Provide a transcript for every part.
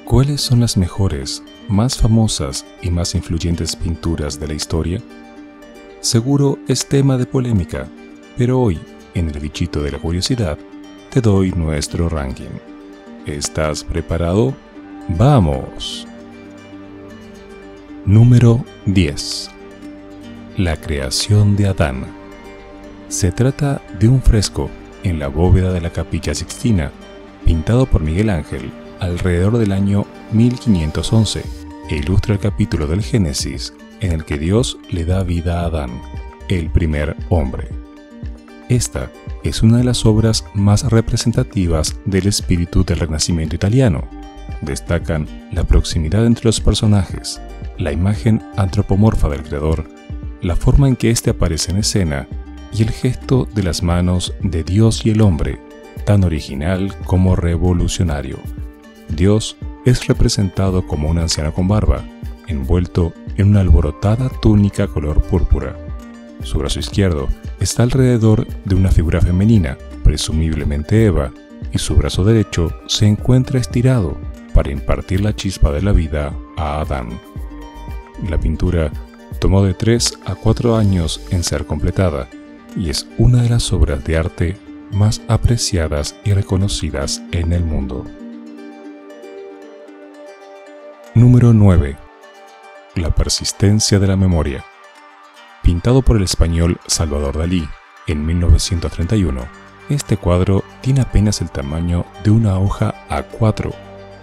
¿Cuáles son las mejores, más famosas y más influyentes pinturas de la historia? Seguro es tema de polémica, pero hoy, en el bichito de la curiosidad, te doy nuestro ranking. ¿Estás preparado? ¡Vamos! Número 10. La creación de Adán. Se trata de un fresco en la bóveda de la Capilla Sixtina, pintado por Miguel Ángel alrededor del año 1511, e ilustra el capítulo del Génesis en el que Dios le da vida a Adán, el primer hombre. Esta es una de las obras más representativas del espíritu del Renacimiento italiano. Destacan la proximidad entre los personajes, la imagen antropomorfa del creador, la forma en que éste aparece en escena y el gesto de las manos de Dios y el hombre, tan original como revolucionario. Dios es representado como un anciano con barba, envuelto en una alborotada túnica color púrpura. Su brazo izquierdo está alrededor de una figura femenina, presumiblemente Eva, y su brazo derecho se encuentra estirado para impartir la chispa de la vida a Adán. La pintura tomó de 3 a 4 años en ser completada y es una de las obras de arte más apreciadas y reconocidas en el mundo. Número 9. La persistencia de la memoria. Pintado por el español Salvador Dalí en 1931, este cuadro tiene apenas el tamaño de una hoja A4,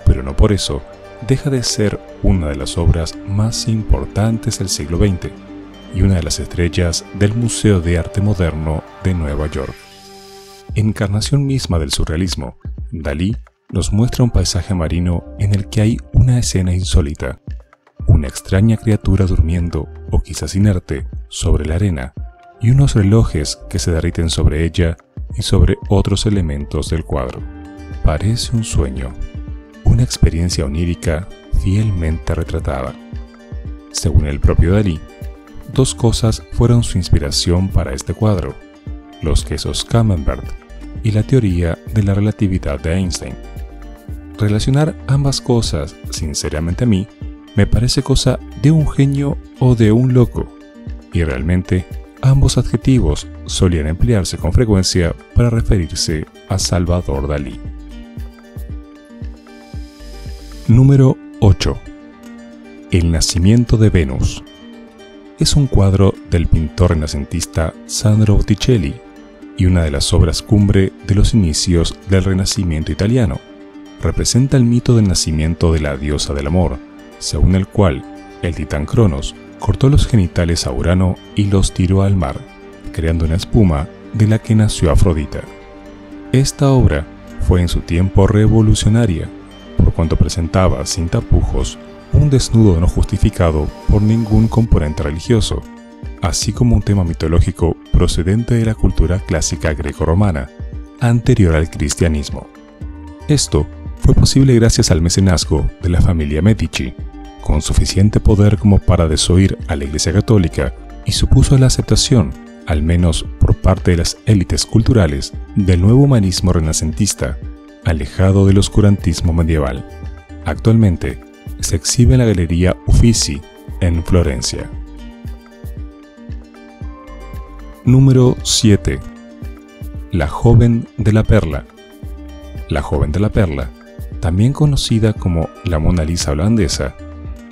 pero no por eso deja de ser una de las obras más importantes del siglo XX y una de las estrellas del Museo de Arte Moderno de Nueva York. Encarnación misma del surrealismo, Dalí nos muestra un paisaje marino en el que hay una escena insólita, una extraña criatura durmiendo o quizás inerte sobre la arena y unos relojes que se derriten sobre ella y sobre otros elementos del cuadro. Parece un sueño, una experiencia onírica fielmente retratada. Según el propio Dalí, 2 cosas fueron su inspiración para este cuadro: los quesos Camembert y la teoría de la relatividad de Einstein. Relacionar ambas cosas, sinceramente a mí, me parece cosa de un genio o de un loco, y realmente ambos adjetivos solían emplearse con frecuencia para referirse a Salvador Dalí. Número 8. El nacimiento de Venus. Es un cuadro del pintor renacentista Sandro Botticelli y una de las obras cumbre de los inicios del Renacimiento italiano. Representa el mito del nacimiento de la diosa del amor, según el cual el titán Cronos cortó los genitales a Urano y los tiró al mar, creando una espuma de la que nació Afrodita. Esta obra fue en su tiempo revolucionaria, por cuanto presentaba sin tapujos un desnudo no justificado por ningún componente religioso, así como un tema mitológico procedente de la cultura clásica greco-romana, anterior al cristianismo. Esto fue posible gracias al mecenazgo de la familia Medici, con suficiente poder como para desoír a la Iglesia Católica, y supuso la aceptación, al menos por parte de las élites culturales, del nuevo humanismo renacentista, alejado del oscurantismo medieval. Actualmente se exhibe en la Galería Uffizi, en Florencia. Número 7. La joven de la perla. La joven de la perla, también conocida como la Mona Lisa holandesa,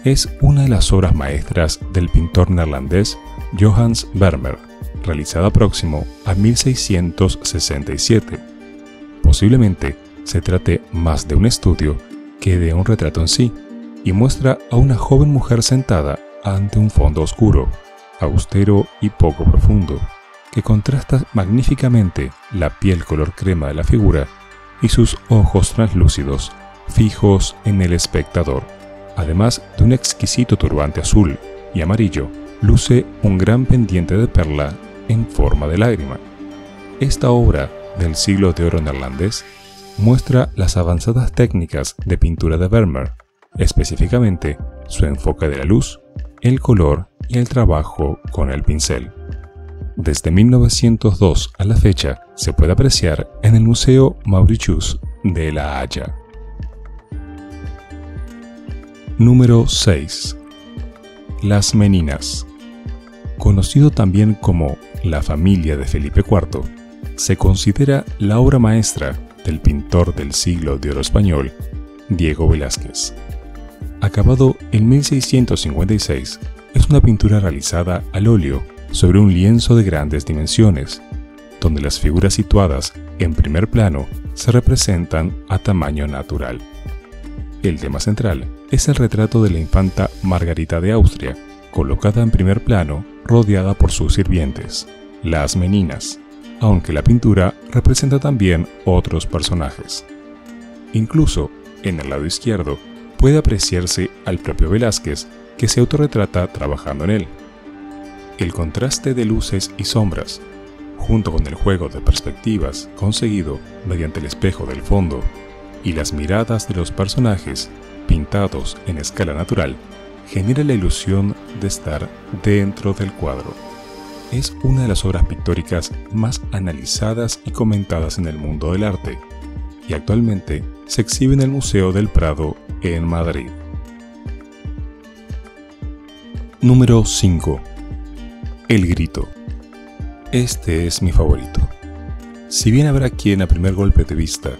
es una de las obras maestras del pintor neerlandés Johannes Vermeer, realizada próximo a 1667. Posiblemente se trate más de un estudio que de un retrato en sí, y muestra a una joven mujer sentada ante un fondo oscuro, austero y poco profundo, que contrasta magníficamente la piel color crema de la figura y sus ojos translúcidos, fijos en el espectador. Además de un exquisito turbante azul y amarillo, luce un gran pendiente de perla en forma de lágrima. Esta obra del siglo de oro neerlandés muestra las avanzadas técnicas de pintura de Vermeer, específicamente su enfoque de la luz, el color y el trabajo con el pincel. Desde 1902 a la fecha se puede apreciar en el Museo Mauritshuis de La Haya. Número 6. Las Meninas. Conocido también como La familia de Felipe IV, se considera la obra maestra del pintor del siglo de oro español, Diego Velázquez. Acabado en 1656, es una pintura realizada al óleo sobre un lienzo de grandes dimensiones, donde las figuras situadas en primer plano se representan a tamaño natural. El tema central es el retrato de la infanta Margarita de Austria, colocada en primer plano rodeada por sus sirvientes, las meninas, aunque la pintura representa también otros personajes. Incluso, en el lado izquierdo, puede apreciarse al propio Velázquez, que se autorretrata trabajando en él. El contraste de luces y sombras, junto con el juego de perspectivas conseguido mediante el espejo del fondo y las miradas de los personajes pintados en escala natural, genera la ilusión de estar dentro del cuadro. Es una de las obras pictóricas más analizadas y comentadas en el mundo del arte, y actualmente se exhibe en el Museo del Prado en Madrid. Número 5. El grito. Este es mi favorito. Si bien habrá quien a primer golpe de vista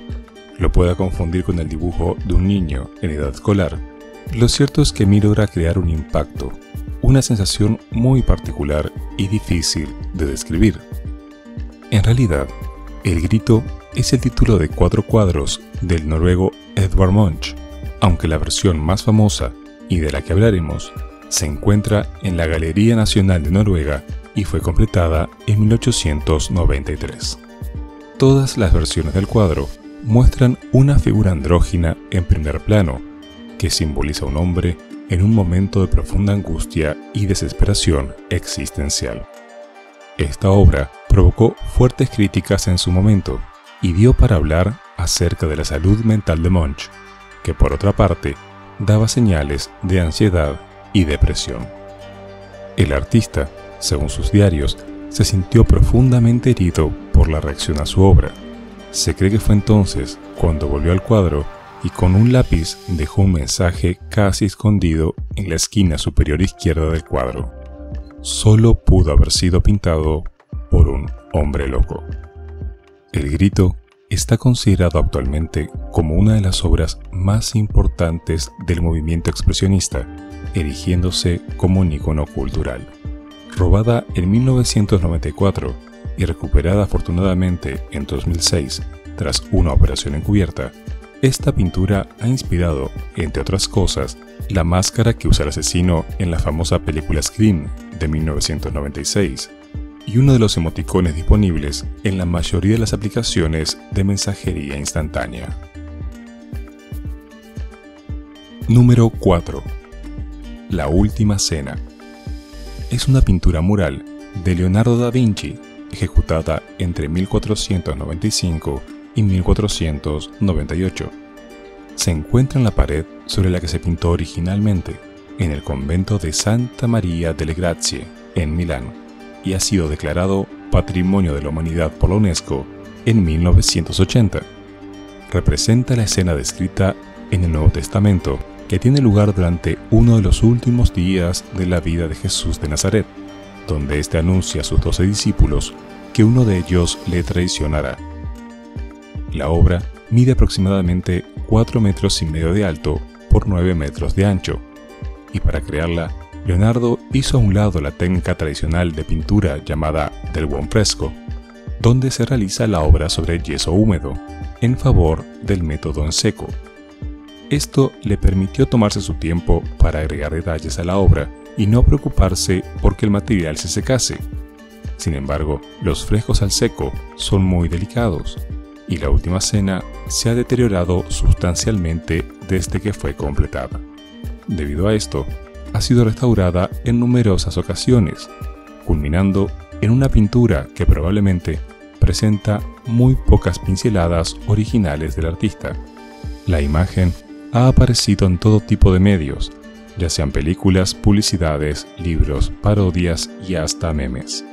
lo pueda confundir con el dibujo de un niño en edad escolar, lo cierto es que Mir logra crear un impacto, una sensación muy particular y difícil de describir. En realidad, El grito es el título de 4 cuadros del noruego Edvard Munch, aunque la versión más famosa y de la que hablaremos se encuentra en la Galería Nacional de Noruega y fue completada en 1893. Todas las versiones del cuadro muestran una figura andrógina en primer plano, que simboliza a un hombre en un momento de profunda angustia y desesperación existencial. Esta obra provocó fuertes críticas en su momento y dio para hablar acerca de la salud mental de Munch, que por otra parte daba señales de ansiedad y depresión. El artista, según sus diarios, se sintió profundamente herido por la reacción a su obra. Se cree que fue entonces cuando volvió al cuadro y con un lápiz dejó un mensaje casi escondido en la esquina superior izquierda del cuadro. Solo pudo haber sido pintado por un hombre loco. El grito está considerado actualmente como una de las obras más importantes del movimiento expresionista, erigiéndose como un icono cultural. Robada en 1994 y recuperada afortunadamente en 2006 tras una operación encubierta, esta pintura ha inspirado, entre otras cosas, la máscara que usa el asesino en la famosa película Scream de 1996 y uno de los emoticones disponibles en la mayoría de las aplicaciones de mensajería instantánea. Número 4. La última cena. Es una pintura mural de Leonardo da Vinci, ejecutada entre 1495 y 1498. Se encuentra en la pared sobre la que se pintó originalmente, en el convento de Santa Maria delle Grazie, en Milán, y ha sido declarado Patrimonio de la Humanidad por la UNESCO en 1980. Representa la escena descrita en el Nuevo Testamento, que tiene lugar durante uno de los últimos días de la vida de Jesús de Nazaret, donde éste anuncia a sus 12 discípulos que uno de ellos le traicionará. La obra mide aproximadamente 4,5 metros de alto por 9 metros de ancho, y para crearla, Leonardo hizo a un lado la técnica tradicional de pintura llamada del buon fresco, donde se realiza la obra sobre yeso húmedo, en favor del método en seco. Esto le permitió tomarse su tiempo para agregar detalles a la obra y no preocuparse porque el material se secase. Sin embargo, los frescos al seco son muy delicados, y la última cena se ha deteriorado sustancialmente desde que fue completada. Debido a esto, ha sido restaurada en numerosas ocasiones, culminando en una pintura que probablemente presenta muy pocas pinceladas originales del artista. La imagen ha aparecido en todo tipo de medios, ya sean películas, publicidades, libros, parodias y hasta memes.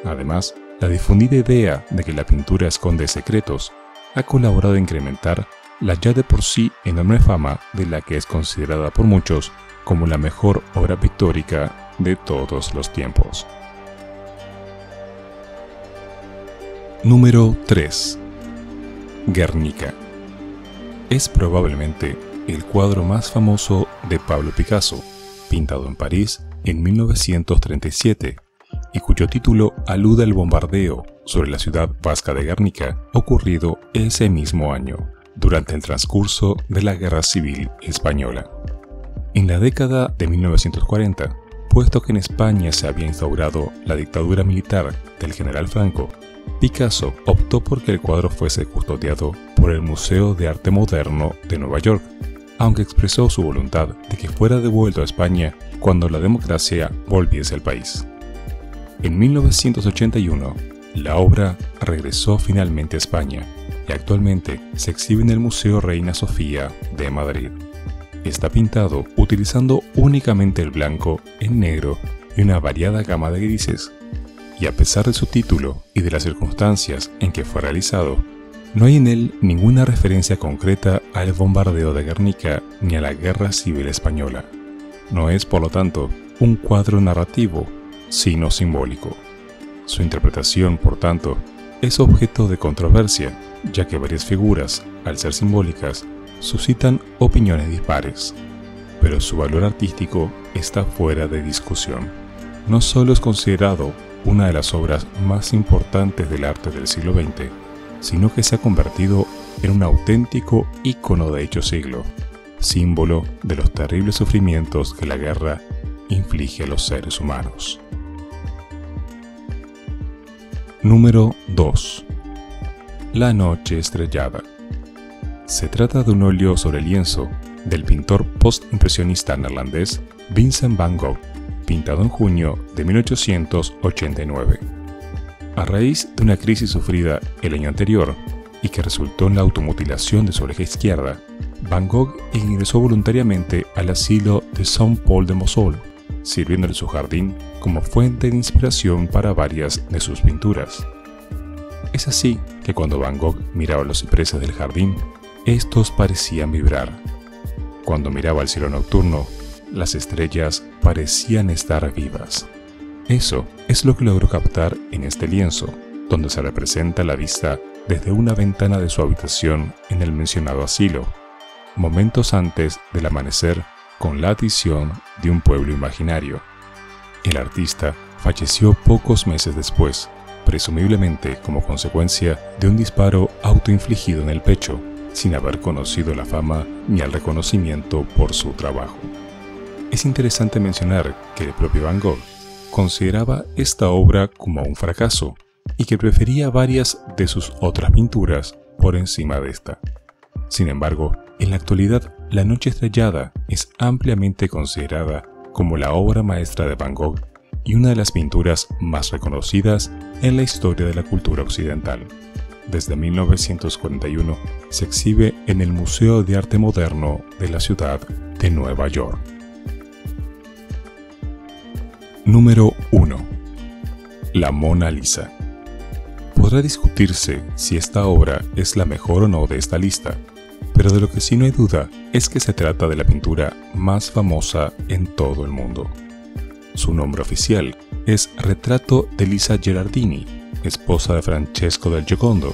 Además, la difundida idea de que la pintura esconde secretos ha colaborado a incrementar la ya de por sí enorme fama de la que es considerada por muchos como la mejor obra pictórica de todos los tiempos. Número 3. Guernica. Es probablemente el cuadro más famoso de Pablo Picasso, pintado en París en 1937, y cuyo título alude al bombardeo sobre la ciudad vasca de Guernica ocurrido ese mismo año, durante el transcurso de la Guerra Civil Española. En la década de 1940, puesto que en España se había instaurado la dictadura militar del general Franco, Picasso optó por que el cuadro fuese custodiado por el Museo de Arte Moderno de Nueva York, aunque expresó su voluntad de que fuera devuelto a España cuando la democracia volviese al país. En 1981, la obra regresó finalmente a España y actualmente se exhibe en el Museo Reina Sofía de Madrid. Está pintado utilizando únicamente el blanco, el negro y una variada gama de grises, y a pesar de su título y de las circunstancias en que fue realizado, no hay en él ninguna referencia concreta al bombardeo de Guernica ni a la Guerra Civil Española. No es, por lo tanto, un cuadro narrativo, sino simbólico. Su interpretación, por tanto, es objeto de controversia, ya que varias figuras, al ser simbólicas, suscitan opiniones dispares. Pero su valor artístico está fuera de discusión. No solo es considerado una de las obras más importantes del arte del siglo XX, sino que se ha convertido en un auténtico ícono de dicho siglo, símbolo de los terribles sufrimientos que la guerra inflige a los seres humanos. Número 2. La noche estrellada. Se trata de un óleo sobre lienzo del pintor postimpresionista neerlandés Vincent van Gogh, pintado en junio de 1889. A raíz de una crisis sufrida el año anterior y que resultó en la automutilación de su oreja izquierda, Van Gogh ingresó voluntariamente al asilo de Saint-Paul-de-Moselle, sirviéndole su jardín como fuente de inspiración para varias de sus pinturas. Es así que cuando Van Gogh miraba los cipreses del jardín, estos parecían vibrar. Cuando miraba al cielo nocturno, las estrellas parecían estar vivas. Eso es lo que logró captar en este lienzo, donde se representa la vista desde una ventana de su habitación en el mencionado asilo, momentos antes del amanecer, con la adición de un pueblo imaginario. El artista falleció pocos meses después, presumiblemente como consecuencia de un disparo autoinfligido en el pecho, sin haber conocido la fama ni el reconocimiento por su trabajo. Es interesante mencionar que el propio Van Gogh consideraba esta obra como un fracaso y que prefería varias de sus otras pinturas por encima de esta. Sin embargo, en la actualidad, La Noche Estrellada es ampliamente considerada como la obra maestra de Van Gogh y una de las pinturas más reconocidas en la historia de la cultura occidental. Desde 1941 se exhibe en el Museo de Arte Moderno de la ciudad de Nueva York. Número 1. La Mona Lisa. Podrá discutirse si esta obra es la mejor o no de esta lista, pero de lo que sí no hay duda es que se trata de la pintura más famosa en todo el mundo. Su nombre oficial es Retrato de Lisa Gherardini, esposa de Francesco del Giocondo,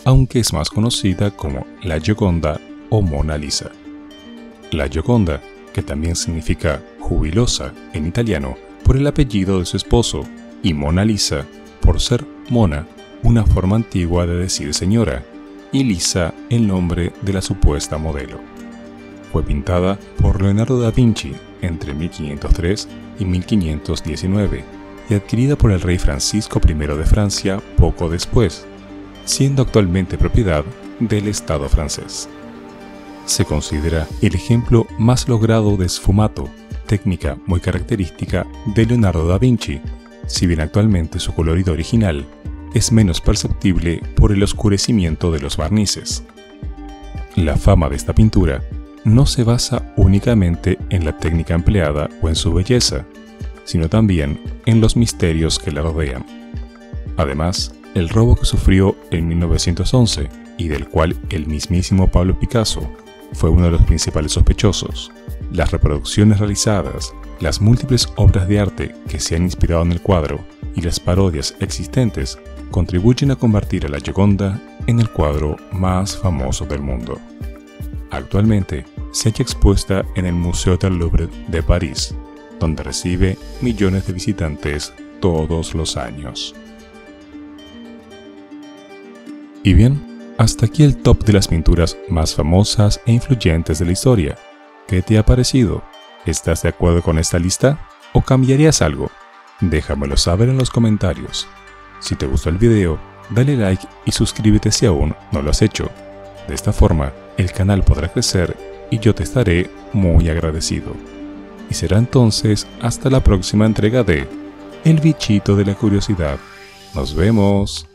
aunque es más conocida como La Gioconda o Mona Lisa. La Gioconda, que también significa jubilosa en italiano por el apellido de su esposo, y Mona Lisa por ser Mona, una forma antigua de decir señora, y Lisa el nombre de la supuesta modelo. Fue pintada por Leonardo da Vinci entre 1503 y 1519 y adquirida por el rey Francisco I de Francia poco después, siendo actualmente propiedad del Estado francés. Se considera el ejemplo más logrado de sfumato, técnica muy característica de Leonardo da Vinci, si bien actualmente su colorido original es menos perceptible por el oscurecimiento de los barnices. La fama de esta pintura no se basa únicamente en la técnica empleada o en su belleza, sino también en los misterios que la rodean. Además, el robo que sufrió en 1911 y del cual el mismísimo Pablo Picasso fue uno de los principales sospechosos. Las reproducciones realizadas, las múltiples obras de arte que se han inspirado en el cuadro y las parodias existentes contribuyen a convertir a la Gioconda en el cuadro más famoso del mundo. Actualmente se halla expuesta en el Museo del Louvre de París, donde recibe millones de visitantes todos los años. Y bien, hasta aquí el top de las pinturas más famosas e influyentes de la historia. ¿Qué te ha parecido? ¿Estás de acuerdo con esta lista? ¿O cambiarías algo? Déjamelo saber en los comentarios. Si te gustó el video, dale like y suscríbete si aún no lo has hecho. De esta forma, el canal podrá crecer y yo te estaré muy agradecido. Y será entonces hasta la próxima entrega de El Bichito de la Curiosidad. ¡Nos vemos!